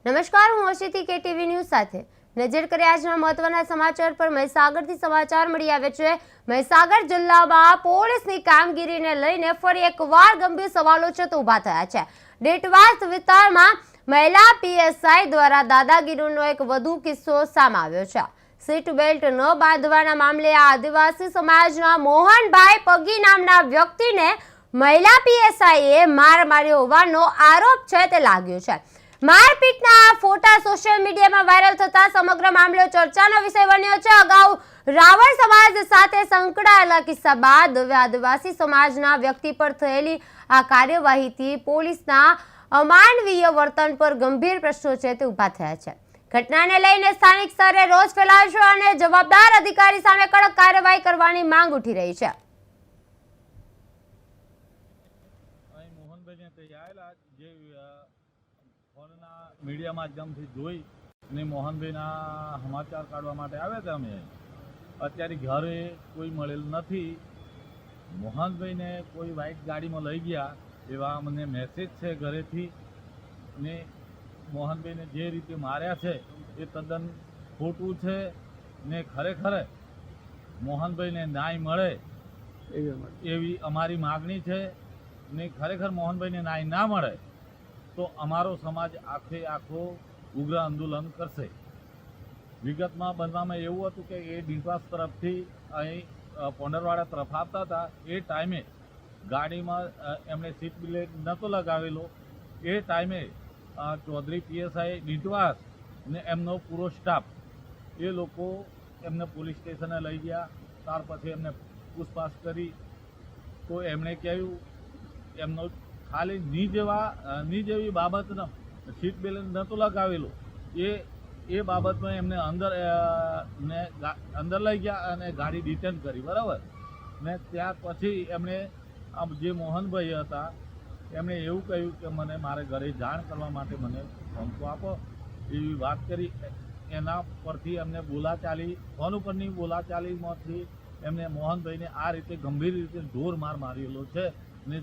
નમસ્કાર, હું અશિતી KTV news સાથે નજર કરીએ આજના મહત્વના સમાચાર પર। મહીસાગરથી સમાચાર મળી આવે છે। મહીસાગર જિલ્લામાં પોલીસની કામગીરીને લઈને ફરી એકવાર ગંભીર સવાલો છે તો ઊભા થયા છે। ડેટવાસ વિસ્તારમાં મહિલા પીએસઆઈ દ્વારા દાદાગીરીનો એક વધુ કિસ્સો સામે આવ્યો છે। સીટ બેલ્ટ ન બાંધવાના મામલે આ આદિવાસી સમાજના મોહનભાઈ પગી નામના વ્યક્તિને મહિલા પીએસઆઈએ માર માર્યો હોવાનો આરોપ છે તે લાગ્યો છે। મારપીટના ફોટા સોશિયલ મીડિયામાં વાયરલ થતા સમગ્ર મામલો ચર્ચાનો વિષય બન્યો છે। અગાઉ રાવળ સમાજ સાથે સંકળાયેલા કિસ્સા બાદ હવે આદિવાસી સમાજના વ્યક્તિ પર થયેલી આ કાર્યવાહીથી પોલીસના અમાનવીય વર્તન પર ગંભીર પ્રશ્નો છે તે ઊભા થયા છે। ઘટનાને લઈને સ્થાનિક સ્તરે રોષ ફેલાયો છે અને જવાબદાર અધિકારી સામે કડક કાર્યવાહી કરવાની માંગ ઉઠી રહી છે। મીડિયા માધ્યમથી જોઈ અને મોહનભાઈના સમાચાર કાઢવા માટે આવ્યા હતા। અમે અત્યારે ઘરે કોઈ મળેલ નથી। મોહનભાઈને કોઈ વ્હાઇટ ગાડીમાં લઈ ગયા એવા મને મેસેજ છે ઘરેથી। ને મોહનભાઈને જે રીતે માર્યા છે એ તદ્દન ખોટું છે ને ખરેખર મોહનભાઈને ન્યાય મળે એવી અમારી માગણી છે। ને ખરેખર મોહનભાઈને ન્યાય ના મળે તો અમારો સમાજ આખો ઉગ્ર આંદોલન કરશે। વિગતમાં બનવામાં એવું હતું કે એ ડીટવાસ તરફથી અહીં પોંડરવાડા તરફ આવતા હતા। એ ટાઈમે ગાડીમાં એમણે સીટ બેલ્ટ નહોતો લગાવેલો। એ ટાઈમે ચૌધરી પીએસઆઈ ડીટવાસ ને એમનો પૂરો સ્ટાફ એ લોકો એમને પોલીસ સ્ટેશને લઈ ગયા। ત્યાર પછી એમને પૂછપાછ કરી તો એમણે કહ્યું એમનો ખાલી ની જેવી બાબતનો સીટ બેલ્ટ નહોતો લગાવેલો એ બાબતમાં એમને અંદર લઈ ગયા અને ગાડી ડિટેન કરી, બરાબર ને। ત્યાર પછી એમણે જે મોહનભાઈ હતા એમણે એવું કહ્યું કે મને મારે ઘરે જાણ કરવા માટે મને ફોન આપો એવી વાત કરી। એના પરથી એમને બોલાચાલી ફોન ઉપરની બોલાચાલીમાંથી એમને મોહનભાઈને આ રીતે ગંભીર રીતે ઢોર માર મારેલો છે ને